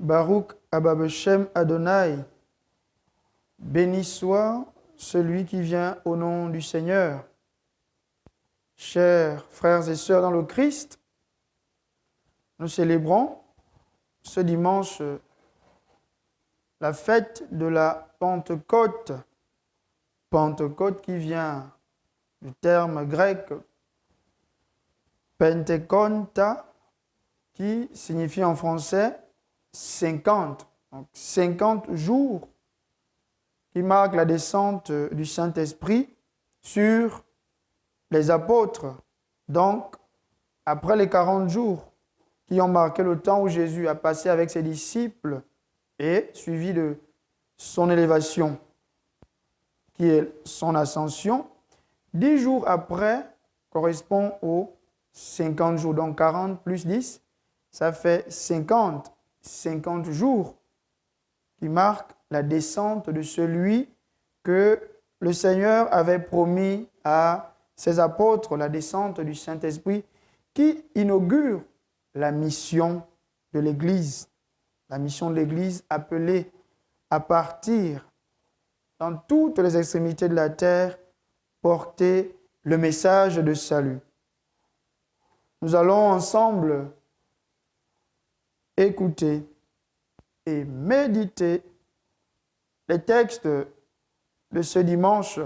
Baruch Abba Beshem Adonai. Béni soit celui qui vient au nom du Seigneur. Chers frères et sœurs dans le Christ, nous célébrons ce dimanche la fête de la Pentecôte. Pentecôte qui vient du terme grec pentekonta, qui signifie en français 50. Donc 50 jours qui marquent la descente du Saint-Esprit sur les apôtres. Donc, après les 40 jours qui ont marqué le temps où Jésus a passé avec ses disciples et suivi de son élévation, qui est son ascension, 10 jours après correspond aux 50 jours. Donc 40 plus 10, ça fait 50. 50 jours qui marquent la descente de celui que le Seigneur avait promis à ses apôtres, la descente du Saint-Esprit qui inaugure la mission de l'Église. La mission de l'Église appelée à partir dans toutes les extrémités de la terre, porter le message de salut. Nous allons ensemble écouter et méditer les textes de ce dimanche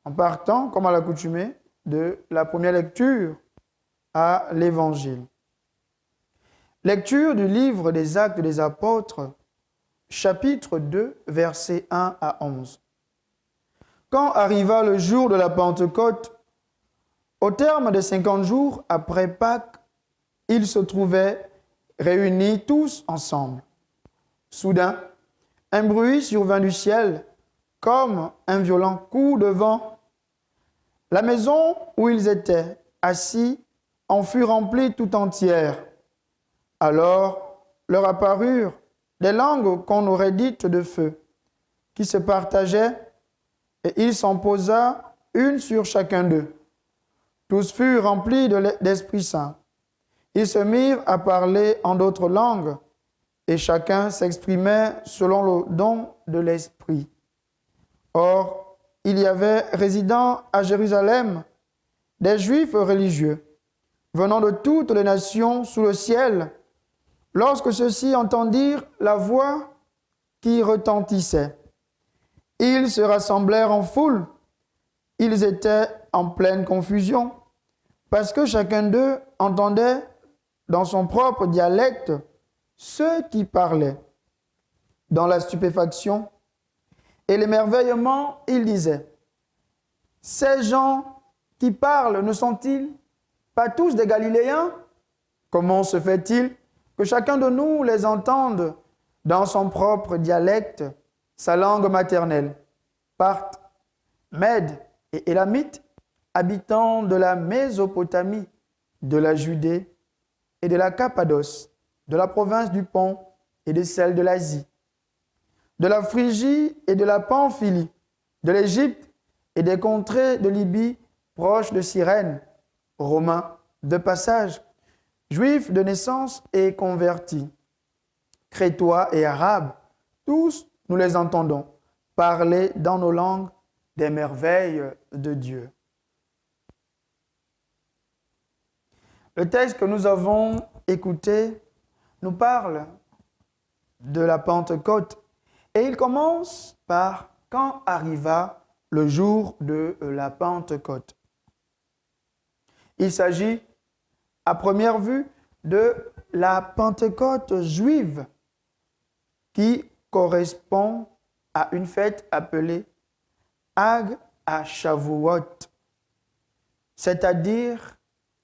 en partant, comme à l'accoutumée, de la première lecture à l'Évangile. Lecture du livre des Actes des Apôtres, chapitre 2, versets 1 à 11. Quand arriva le jour de la Pentecôte, au terme des 50 jours après Pâques, ils se trouvaient réunis tous ensemble. Soudain, un bruit survint du ciel, comme un violent coup de vent. La maison où ils étaient assis en fut remplie tout entière. Alors leur apparurent des langues qu'on aurait dites de feu, qui se partageaient, et il s'en posa une sur chacun d'eux. Tous furent remplis d'Esprit Saint. Ils se mirent à parler en d'autres langues, et chacun s'exprimait selon le don de l'Esprit. Or, il y avait résidant à Jérusalem des Juifs religieux, venant de toutes les nations sous le ciel. Lorsque ceux-ci entendirent la voix qui retentissait, ils se rassemblèrent en foule. Ils étaient en pleine confusion, parce que chacun d'eux entendait dans son propre dialecte ceux qui parlaient. Dans la stupéfaction et l'émerveillement, ils disaient: ces gens qui parlent ne sont-ils pas tous des Galiléens? Comment se fait-il que chacun de nous les entende dans son propre dialecte, sa langue maternelle? Parthes, Mèdes et Élamites, habitants de la Mésopotamie, de la Judée et de la Cappadoce, de la province du Pont et de celle de l'Asie, de la Phrygie et de la Pamphylie, de l'Égypte et des contrées de Libye proches de Cyrène, Romains de passage, Juifs de naissance et convertis, Crétois et Arabes, tous nous les entendons parler dans nos langues des merveilles de Dieu. Le texte que nous avons écouté nous parle de la Pentecôte et il commence par « Quand arriva le jour de la Pentecôte ». Il s'agit, à première vue, de la Pentecôte juive qui correspond à une fête appelée Hag HaShavuot, c'est-à-dire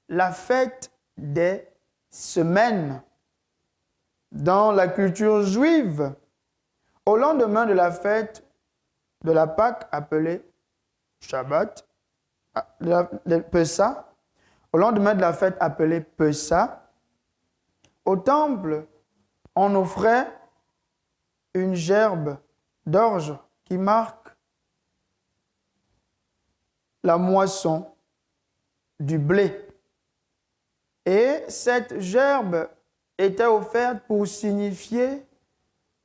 la fête des semaines. Dans la culture juive, au lendemain de la fête de la Pâque appelée Shabbat, Pessah, au lendemain de la fête appelée Pessah, au temple, on offrait une gerbe d'orge qui marque la moisson du blé. Et cette gerbe était offerte pour signifier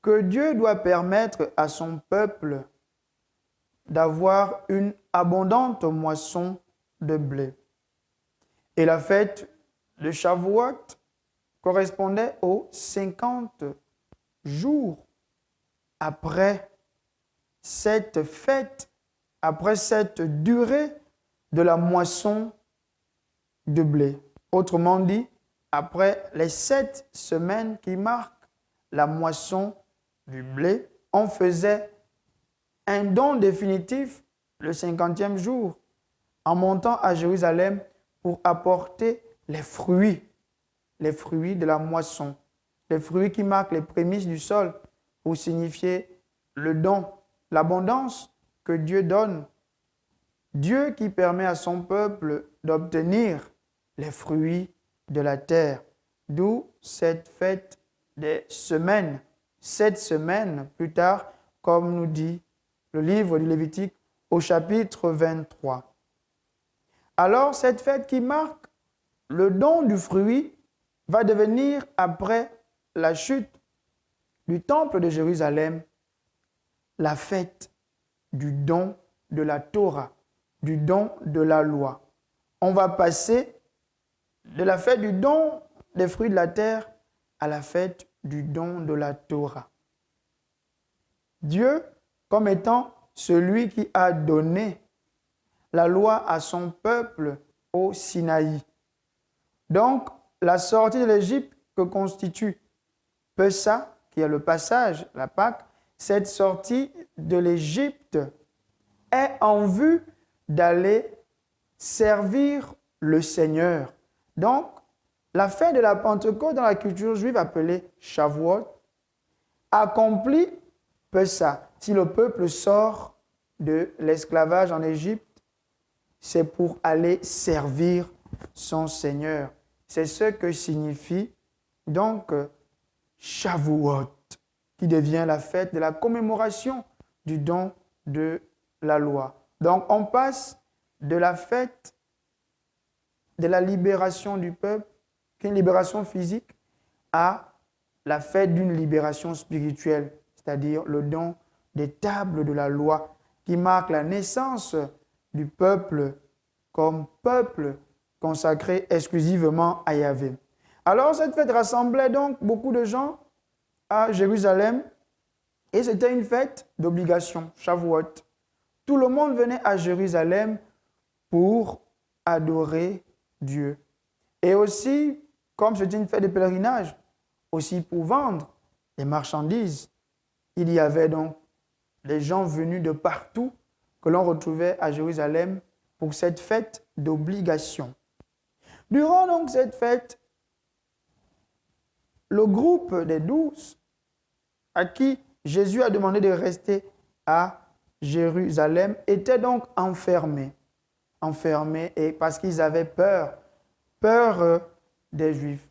que Dieu doit permettre à son peuple d'avoir une abondante moisson de blé. Et la fête de Shavuot correspondait aux 50 jours après cette fête, après cette durée de la moisson de blé. Autrement dit, après les 7 semaines qui marquent la moisson du blé, on faisait un don définitif le 50e jour en montant à Jérusalem pour apporter les fruits de la moisson, les fruits qui marquent les prémices du sol pour signifier le don, l'abondance que Dieu donne. Dieu qui permet à son peuple d'obtenir les fruits de la terre. D'où cette fête des semaines. 7 semaines plus tard, comme nous dit le livre du Lévitique au chapitre 23. Alors, cette fête qui marque le don du fruit va devenir, après la chute du temple de Jérusalem, la fête du don de la Torah, du don de la loi. On va passer de la fête du don des fruits de la terre à la fête du don de la Torah. Dieu, comme étant celui qui a donné la loi à son peuple au Sinaï. Donc, la sortie de l'Égypte que constitue Pessa, qui est le passage, la Pâque, cette sortie de l'Égypte est en vue d'aller servir le Seigneur. Donc, la fête de la Pentecôte dans la culture juive appelée Shavuot accomplit Pessa. Si le peuple sort de l'esclavage en Égypte, c'est pour aller servir son Seigneur. C'est ce que signifie donc Shavuot, qui devient la fête de la commémoration du don de la loi. Donc on passe de la fête de la libération du peuple, qui est une libération physique, à la fête d'une libération spirituelle, c'est-à-dire le don des tables de la loi, qui marque la naissance du peuple comme peuple consacré exclusivement à Yahvé. Alors cette fête rassemblait donc beaucoup de gens à Jérusalem et c'était une fête d'obligation, Shavuot. Tout le monde venait à Jérusalem pour adorer Dieu. Et aussi, comme c'était une fête de pèlerinage, aussi pour vendre les marchandises. Il y avait donc des gens venus de partout que l'on retrouvait à Jérusalem pour cette fête d'obligation. Durant donc cette fête, le groupe des 12 à qui Jésus a demandé de rester à Jérusalem était donc enfermés et parce qu'ils avaient peur des Juifs.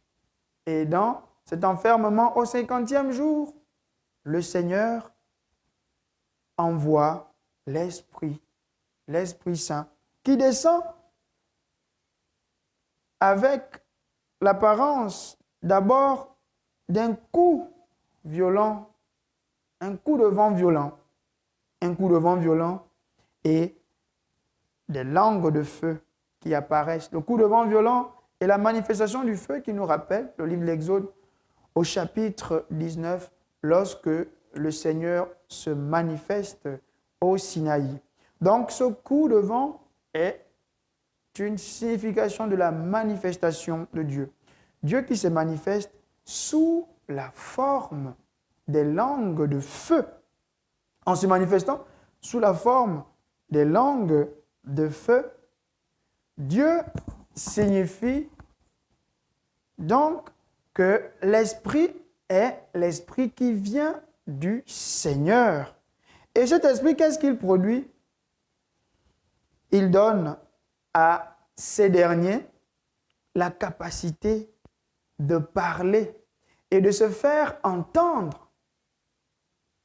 Et dans cet enfermement, au 50e jour, le Seigneur envoie l'Esprit Saint, qui descend avec l'apparence d'abord d'un coup violent, un coup de vent violent et des langues de feu qui apparaissent. Le coup de vent violent est la manifestation du feu qui nous rappelle le livre de l'Exode au chapitre 19, lorsque le Seigneur se manifeste au Sinaï. Donc ce coup de vent est une signification de la manifestation de Dieu. Dieu qui se manifeste sous la forme des langues de feu. En se manifestant sous la forme des langues de feu, Dieu signifie donc que l'Esprit est l'Esprit qui vient du Seigneur. Et cet Esprit, qu'est-ce qu'il produit? Il donne à ces derniers la capacité de parler et de se faire entendre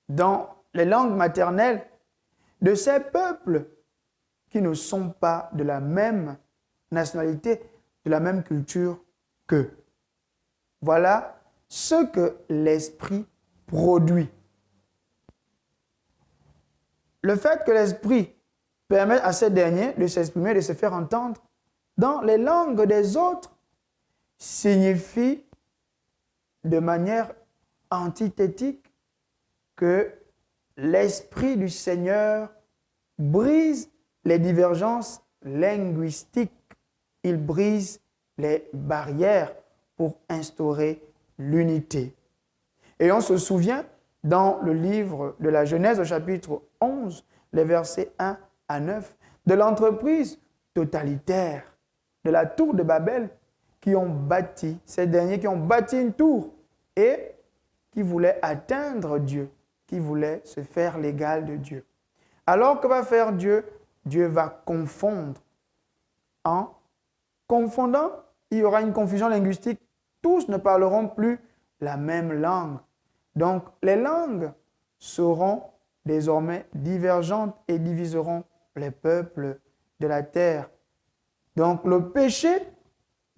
dans les langues maternelles de ces peuples qui ne sont pas de la même nationalité, de la même culture qu'eux. Voilà ce que l'Esprit produit. Le fait que l'Esprit permette à ces derniers de s'exprimer, de se faire entendre dans les langues des autres signifie de manière antithétique que l'Esprit du Seigneur brise les divergences linguistiques. Il brise les barrières pour instaurer l'unité. Et on se souvient dans le livre de la Genèse au chapitre 11, les versets 1 à 9, de l'entreprise totalitaire de la tour de Babel qui ont bâti, ces derniers qui ont bâti une tour et qui voulaient atteindre Dieu, qui voulaient se faire l'égal de Dieu. Alors que va faire Dieu? Dieu va confondre. En confondant, il y aura une confusion linguistique. Tous ne parleront plus la même langue. Donc, les langues seront désormais divergentes et diviseront les peuples de la terre. Donc, le péché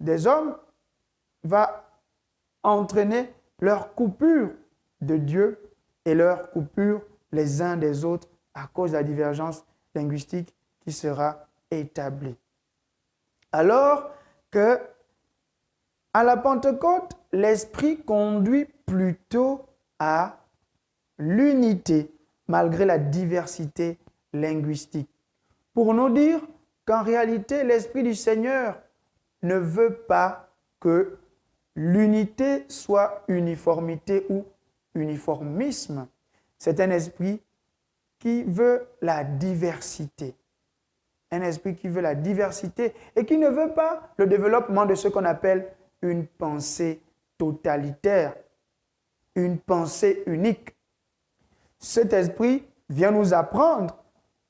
des hommes va entraîner leur coupure de Dieu et leur coupure les uns des autres à cause de la divergence linguistique qui sera établie. Alors que à la Pentecôte, l'Esprit conduit plutôt à l'unité malgré la diversité linguistique. Pour nous dire qu'en réalité, l'Esprit du Seigneur ne veut pas que l'unité soit uniformité ou uniformisme. C'est un esprit qui veut la diversité. Un esprit qui veut la diversité et qui ne veut pas le développement de ce qu'on appelle une pensée totalitaire, une pensée unique. Cet esprit vient nous apprendre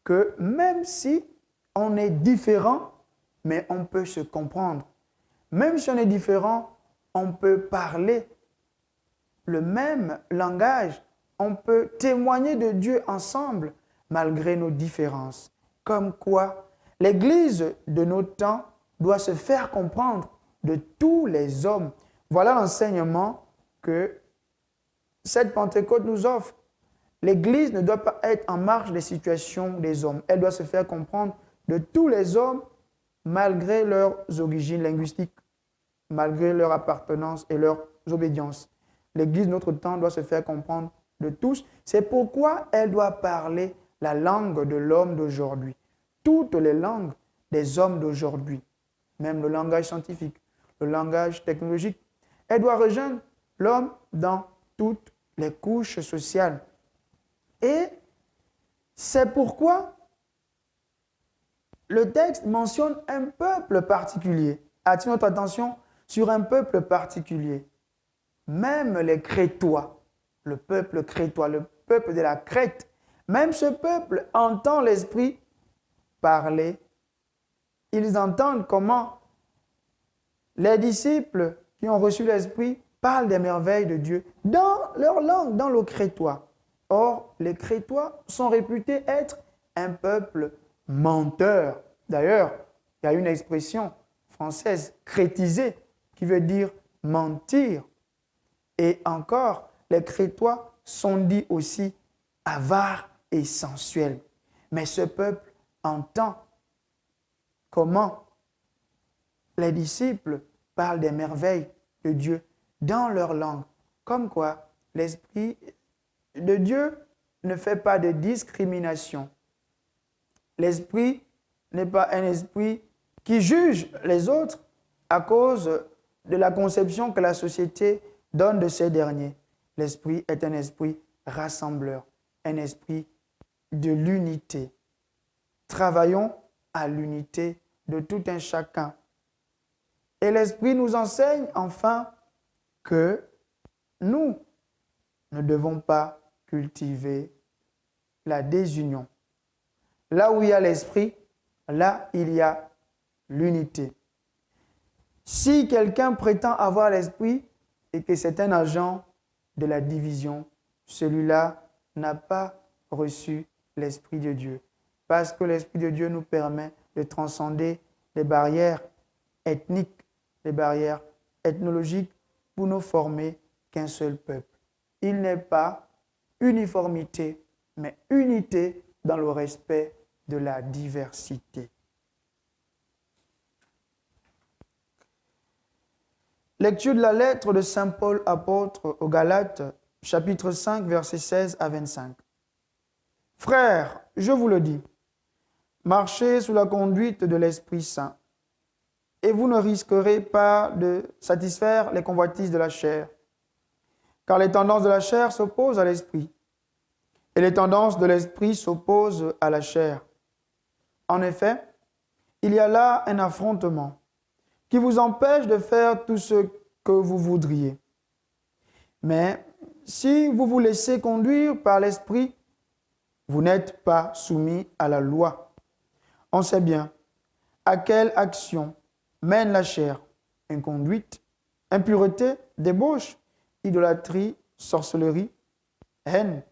que même si on est différent, mais on peut se comprendre. Même si on est différent, on peut parler le même langage. On peut témoigner de Dieu ensemble malgré nos différences. Comme quoi, l'Église de nos temps doit se faire comprendre de tous les hommes. Voilà l'enseignement que cette Pentecôte nous offre. L'Église ne doit pas être en marge des situations des hommes. Elle doit se faire comprendre de tous les hommes malgré leurs origines linguistiques, malgré leur appartenance et leur obédience. L'Église de notre temps doit se faire comprendre de tous. C'est pourquoi elle doit parler la langue de l'homme d'aujourd'hui. Toutes les langues des hommes d'aujourd'hui, même le langage scientifique, le langage technologique. Elle doit rejoindre l'homme dans toutes les couches sociales. Et c'est pourquoi le texte mentionne un peuple particulier, attire notre attention sur un peuple particulier. Même les Crétois, le peuple crétois, le peuple de la Crète, même ce peuple entend l'Esprit parler. Ils entendent comment les disciples qui ont reçu l'Esprit parlent des merveilles de Dieu dans leur langue, dans le crétois. Or, les Crétois sont réputés être un peuple menteur. D'ailleurs, il y a une expression française, crétiser, qui veut dire mentir. Et encore, les Crétois sont dits aussi avares et sensuels. Mais ce peuple entend comment les disciples parlent des merveilles de Dieu dans leur langue. Comme quoi, l'Esprit de Dieu ne fait pas de discrimination. L'Esprit n'est pas un esprit qui juge les autres à cause de la conception que la société donne de ces derniers. L'Esprit est un esprit rassembleur, un esprit de l'unité. Travaillons à l'unité de tout un chacun. Et l'Esprit nous enseigne enfin que nous ne devons pas cultiver la désunion. Là où il y a l'Esprit, là il y a l'unité. Si quelqu'un prétend avoir l'Esprit et que c'est un agent de la division, celui-là n'a pas reçu l'Esprit de Dieu. Parce que l'Esprit de Dieu nous permet de transcender les barrières ethniques, les barrières ethnologiques pour nous former qu'un seul peuple. Il n'est pas uniformité, mais unité dans le respect de la diversité. Lecture de la lettre de Saint Paul apôtre aux Galates, chapitre 5, versets 16 à 25. Frères, je vous le dis, marchez sous la conduite de l'Esprit Saint, et vous ne risquerez pas de satisfaire les convoitises de la chair, car les tendances de la chair s'opposent à l'Esprit, et les tendances de l'Esprit s'opposent à la chair. En effet, il y a là un affrontement qui vous empêche de faire tout ce que vous voudriez. Mais si vous vous laissez conduire par l'Esprit, vous n'êtes pas soumis à la loi. On sait bien à quelle action mène la chair: inconduite, impureté, débauche, idolâtrie, sorcellerie, haine,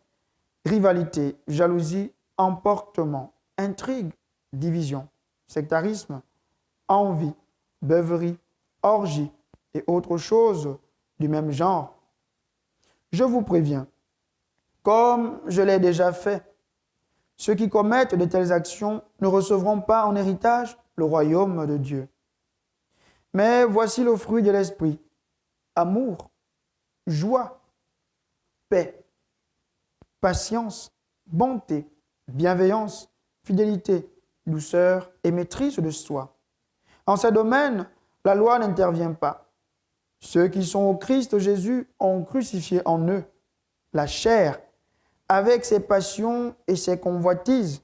rivalité, jalousie, emportement, intrigue, division, sectarisme, envie, beuverie, orgie et autres choses du même genre. Je vous préviens, comme je l'ai déjà fait, ceux qui commettent de telles actions ne recevront pas en héritage le royaume de Dieu. Mais voici le fruit de l'esprit: amour, joie, paix, patience, bonté, bienveillance, fidélité, douceur et maîtrise de soi. En ces domaines, la loi n'intervient pas. Ceux qui sont au Christ Jésus ont crucifié en eux la chair avec ses passions et ses convoitises.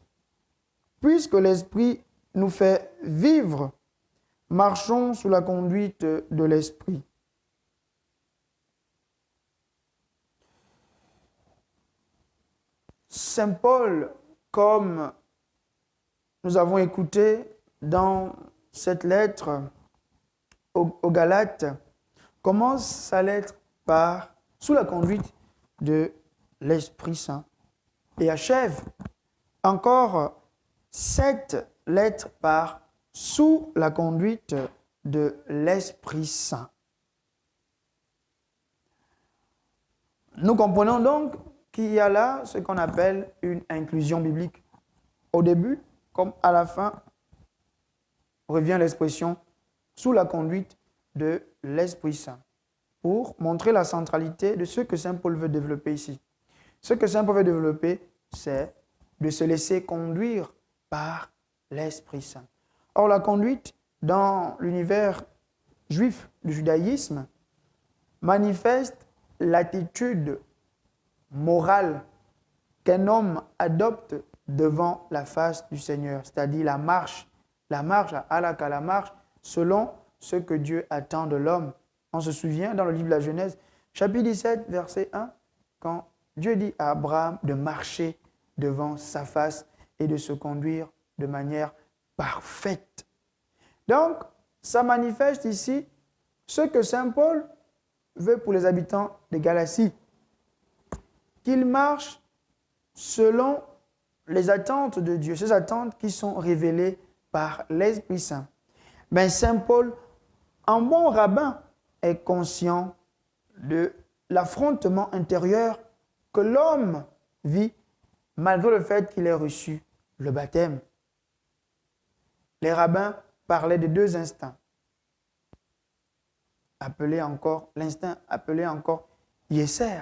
Puisque l'Esprit nous fait vivre, marchons sous la conduite de l'Esprit. Saint Paul, comme nous avons écouté dans cette lettre aux Galates, commence sa lettre par sous la conduite de l'Esprit Saint et achève encore cette lettre par sous la conduite de l'Esprit Saint. Nous comprenons donc qu'il y a là ce qu'on appelle une inclusion biblique. Au début, comme à la fin, revient l'expression sous la conduite de l'Esprit Saint, pour montrer la centralité de ce que Saint Paul veut développer ici. Ce que Saint Paul veut développer, c'est de se laisser conduire par l'Esprit Saint. Or, la conduite dans l'univers juif du judaïsme manifeste l'attitude morale qu'un homme adopte devant la face du Seigneur, c'est-à-dire la marche halakha, la marche selon ce que Dieu attend de l'homme. On se souvient dans le livre de la Genèse, chapitre 17, verset 1, quand Dieu dit à Abraham de marcher devant sa face et de se conduire de manière parfaite. Donc, ça manifeste ici ce que Saint Paul veut pour les habitants de Galatie, qu'ils marchent selon les attentes de Dieu, ces attentes qui sont révélées par l'Esprit Saint. Mais Saint Paul, en bon rabbin, est conscient de l'affrontement intérieur que l'homme vit malgré le fait qu'il ait reçu le baptême. Les rabbins parlaient de deux instincts, l'instinct appelé encore Yesser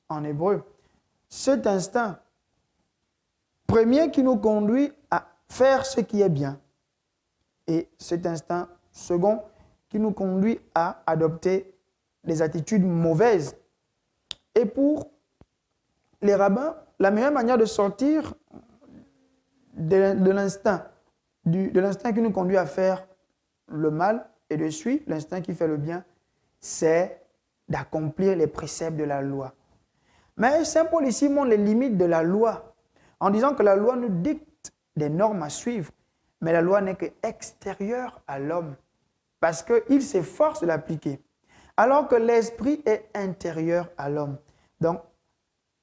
en hébreu. Cet instinct premier qui nous conduit à faire ce qui est bien, et cet instinct second qui nous conduit à adopter des attitudes mauvaises. Et pour les rabbins, la meilleure manière de sortir de l'instinct qui nous conduit à faire le mal et de suivre l'instinct qui fait le bien, c'est d'accomplir les préceptes de la loi. Mais Saint Paul ici montre les limites de la loi en disant que la loi nous dicte des normes à suivre, mais la loi n'est qu'extérieure à l'homme parce qu'il s'efforce de l'appliquer, alors que l'esprit est intérieur à l'homme. Donc,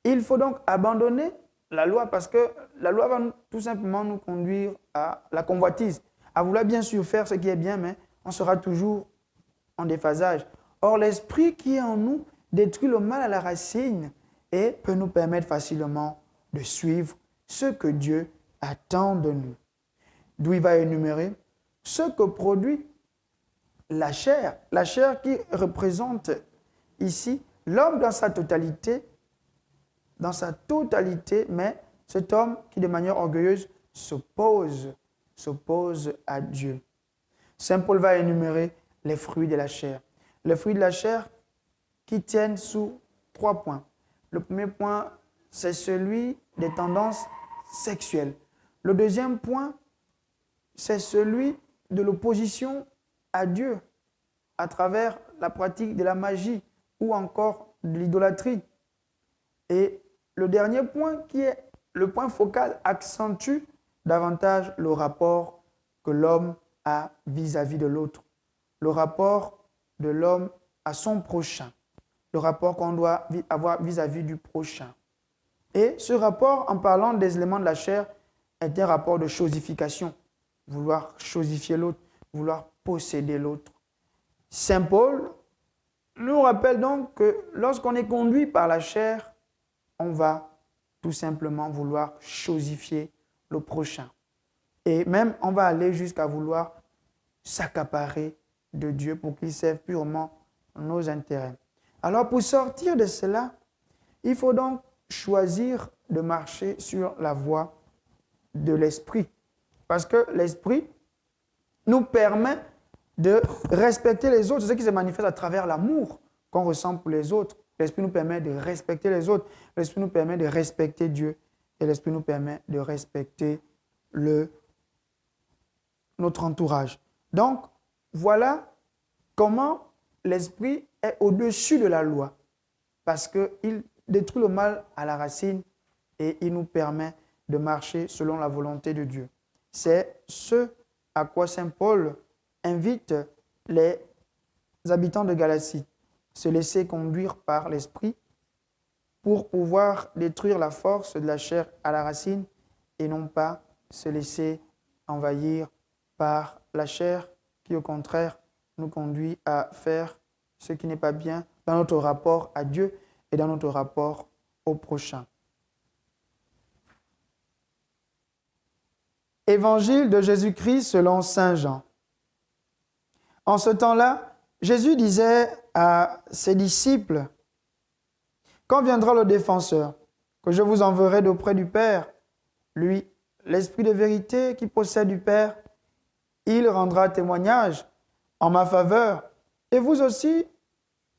il faut donc abandonner la loi parce que la loi va tout simplement nous conduire à la convoitise, à vouloir bien sûr faire ce qui est bien, mais on sera toujours en déphasage. Or, l'esprit qui est en nous détruit le mal à la racine et peut nous permettre facilement de suivre ce que Dieu attend de nous. D'où il va énumérer ce que produit la chair qui représente ici l'homme dans sa totalité, mais cet homme qui de manière orgueilleuse s'oppose à Dieu. Saint Paul va énumérer les fruits de la chair. Les fruits de la chair qui tiennent sous 3 points. Le premier point, c'est celui des tendances sexuelles. Le deuxième point, c'est celui de l'opposition à Dieu à travers la pratique de la magie ou encore de l'idolâtrie. Et le dernier point, qui est le point focal, accentue davantage le rapport que l'homme a vis-à-vis de l'autre, le rapport de l'homme à son prochain, le rapport qu'on doit avoir vis-à-vis du prochain. Et ce rapport, en parlant des éléments de la chair, est un rapport de chosification, vouloir chosifier l'autre, vouloir posséder l'autre. Saint Paul nous rappelle donc que lorsqu'on est conduit par la chair, on va tout simplement vouloir chosifier le prochain. Et même, on va aller jusqu'à vouloir s'accaparer de Dieu pour qu'il serve purement nos intérêts. Alors, pour sortir de cela, il faut donc choisir de marcher sur la voie de l'esprit. Parce que l'esprit nous permet de respecter les autres. C'est ce qui se manifeste à travers l'amour qu'on ressent pour les autres. L'esprit nous permet de respecter les autres. L'esprit nous permet de respecter Dieu. Et l'esprit nous permet de respecter notre entourage. Donc, voilà comment l'esprit est au-dessus de la loi. Parce qu'il détruit le mal à la racine et il nous permet de marcher selon la volonté de Dieu. C'est ce à quoi saint Paul invite les habitants de Galatie, se laisser conduire par l'esprit pour pouvoir détruire la force de la chair à la racine et non pas se laisser envahir par la chair qui, au contraire, nous conduit à faire ce qui n'est pas bien dans notre rapport à Dieu et dans notre rapport au prochain. Évangile de Jésus-Christ selon saint Jean. En ce temps-là, Jésus disait à ses disciples, « Quand viendra le défenseur, que je vous enverrai d'auprès du Père, lui, l'Esprit de vérité qui possède du Père, il rendra témoignage en ma faveur, et vous aussi,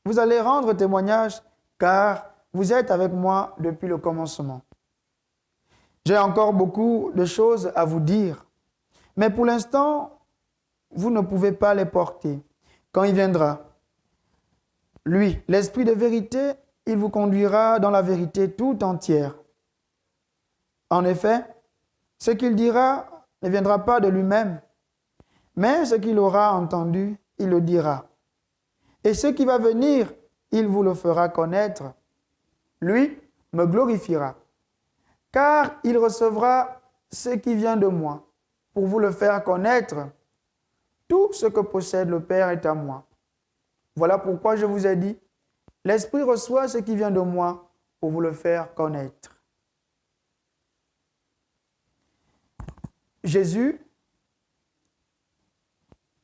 vous allez rendre témoignage, car vous êtes avec moi depuis le commencement. J'ai encore beaucoup de choses à vous dire, mais pour l'instant, vous ne pouvez pas les porter. Quand il viendra, lui, l'Esprit de vérité, il vous conduira dans la vérité tout entière. En effet, ce qu'il dira ne viendra pas de lui-même, mais ce qu'il aura entendu, il le dira. Et ce qui va venir, il vous le fera connaître. Lui me glorifiera, car il recevra ce qui vient de moi, pour vous le faire connaître. Tout ce que possède le Père est à moi. Voilà pourquoi je vous ai dit, l'Esprit reçoit ce qui vient de moi pour vous le faire connaître. Jésus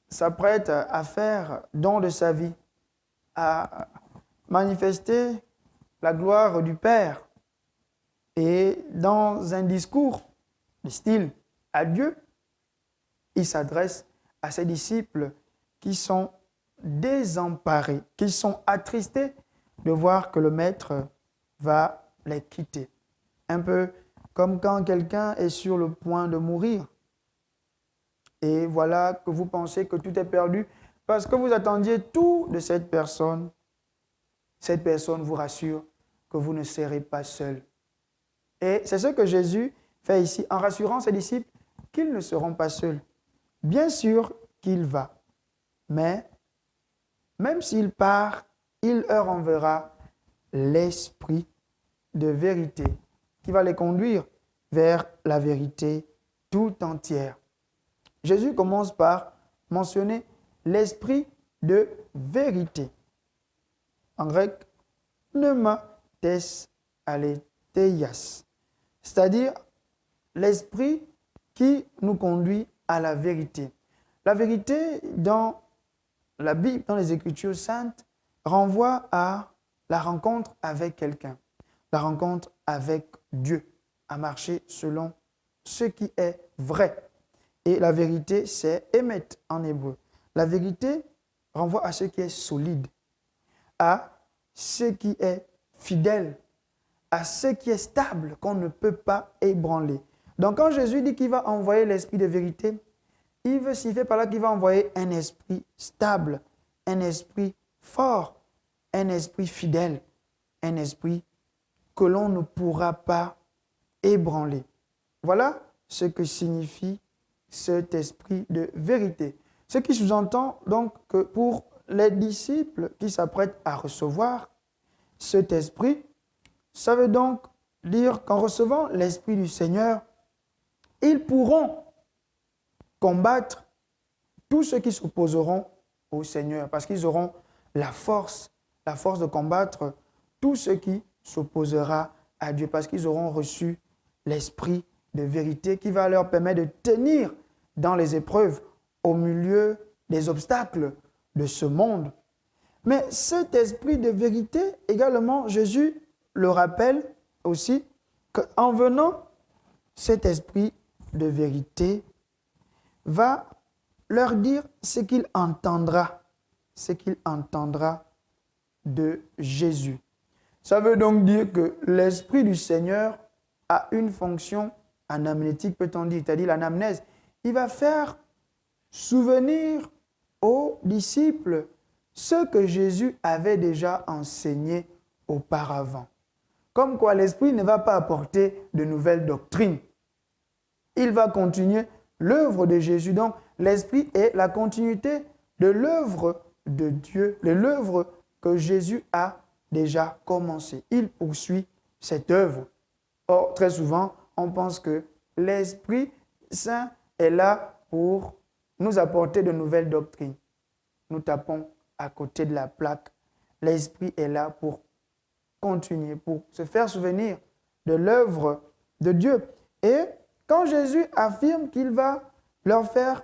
s'apprête à faire don de sa vie, à manifester la gloire du Père. Et dans un discours de style à Dieu, il s'adresse à ses disciples qui sont désemparés, qui sont attristés de voir que le Maître va les quitter. Un peu comme quand quelqu'un est sur le point de mourir. Et voilà que vous pensez que tout est perdu parce que vous attendiez tout de cette personne. Cette personne vous rassure que vous ne serez pas seul. Et c'est ce que Jésus fait ici en rassurant ses disciples qu'ils ne seront pas seuls. Bien sûr qu'il va, mais même s'il part, il leur enverra l'Esprit de vérité qui va les conduire vers la vérité tout entière. Jésus commence par mentionner l'Esprit de vérité. En grec, pneuma tes aletheias, c'est-à-dire l'esprit qui nous conduit à la vérité. La vérité dans la Bible, dans les Écritures saintes, renvoie à la rencontre avec quelqu'un, la rencontre avec Dieu, à marcher selon ce qui est vrai. Et la vérité, c'est émet en hébreu. La vérité renvoie à ce qui est solide, à ce qui est fidèle, à ce qui est stable, qu'on ne peut pas ébranler. Donc quand Jésus dit qu'il va envoyer l'esprit de vérité, il veut signifier par là qu'il va envoyer un esprit stable, un esprit fort, un esprit fidèle, un esprit que l'on ne pourra pas ébranler. Voilà ce que signifie cet esprit de vérité. Ce qui sous-entend donc que pour les disciples qui s'apprêtent à recevoir cet esprit, ça veut donc dire qu'en recevant l'esprit du Seigneur, ils pourront combattre tous ceux qui s'opposeront au Seigneur, parce qu'ils auront la force de combattre tout ce qui s'opposera à Dieu, parce qu'ils auront reçu l'esprit de vérité qui va leur permettre de tenir dans les épreuves au milieu des obstacles de ce monde. Mais cet esprit de vérité, également, Jésus le rappelle aussi qu'en venant, cet esprit de vérité va leur dire ce qu'il entendra de Jésus. Ça veut donc dire que l'esprit du Seigneur a une fonction anamnétique, peut-on dire, c'est-à-dire l'anamnèse. Il va faire souvenir aux disciples ce que Jésus avait déjà enseigné auparavant. Comme quoi l'Esprit ne va pas apporter de nouvelles doctrines. Il va continuer l'œuvre de Jésus. Donc l'Esprit est la continuité de l'œuvre de Dieu, de l'œuvre que Jésus a déjà commencée. Il poursuit cette œuvre. Or, très souvent, on pense que l'Esprit Saint est là pour nous apporter de nouvelles doctrines. Nous tapons à côté de la plaque. L'Esprit est là pour continuer, pour se faire souvenir de l'œuvre de Dieu. Et quand Jésus affirme qu'il va leur faire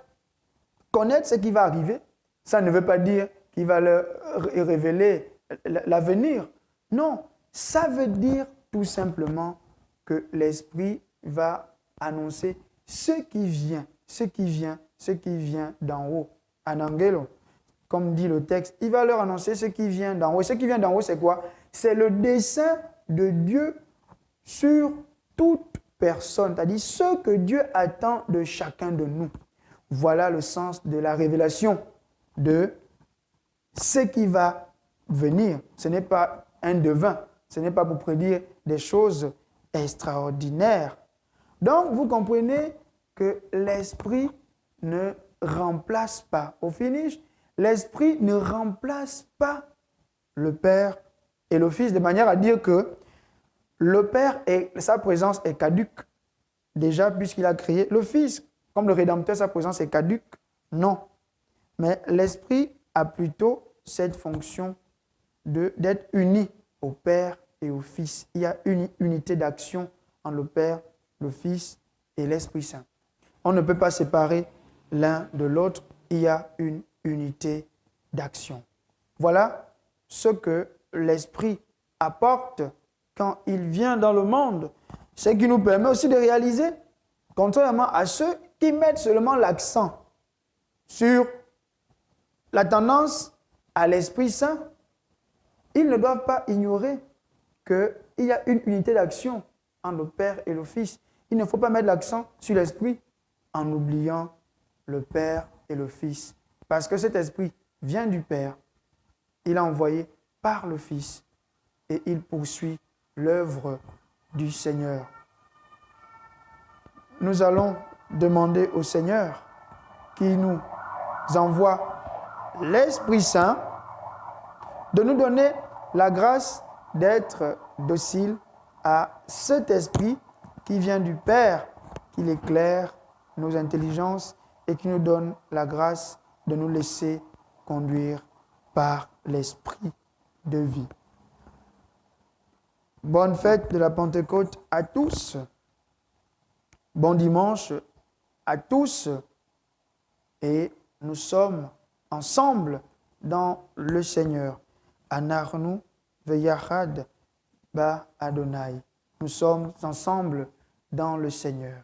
connaître ce qui va arriver, ça ne veut pas dire qu'il va leur révéler l'avenir. Non, ça veut dire tout simplement que l'Esprit va annoncer ce qui vient d'en haut. En angelo, comme dit le texte, il va leur annoncer ce qui vient d'en haut. Et ce qui vient d'en haut, c'est quoi? C'est le dessein de Dieu sur toute personne, c'est-à-dire ce que Dieu attend de chacun de nous. Voilà le sens de la révélation de ce qui va venir. Ce n'est pas un devin, ce n'est pas pour prédire des choses extraordinaires. Donc, vous comprenez que l'Esprit ne remplace pas. Au finish, l'Esprit ne remplace pas le Père et le Fils, de manière à dire que le Père, sa présence est caduque, déjà puisqu'il a créé le Fils. Comme le Rédempteur, sa présence est caduque. Non. Mais l'Esprit a plutôt cette fonction d'être uni au Père et au Fils. Il y a une unité d'action entre le Père, le Fils et l'Esprit Saint. On ne peut pas séparer l'un de l'autre. Il y a une unité d'action. Voilà ce que l'Esprit apporte quand il vient dans le monde. Ce qui nous permet aussi de réaliser, contrairement à ceux qui mettent seulement l'accent sur la tendance à l'Esprit Saint, ils ne doivent pas ignorer qu'il y a une unité d'action entre le Père et le Fils. Il ne faut pas mettre l'accent sur l'Esprit en oubliant le Père et le Fils. Parce que cet Esprit vient du Père, il est envoyé par le Fils et il poursuit l'œuvre du Seigneur. Nous allons demander au Seigneur qui nous envoie l'Esprit Saint de nous donner la grâce d'être docile à cet Esprit qui vient du Père, qui éclaire nos intelligences et qui nous donne la grâce de nous laisser conduire par l'Esprit de vie. Bonne fête de la Pentecôte à tous. Bon dimanche à tous. Et nous sommes ensemble dans le Seigneur. Anarnu veyachad ba Adonai. Nous sommes ensemble dans le Seigneur.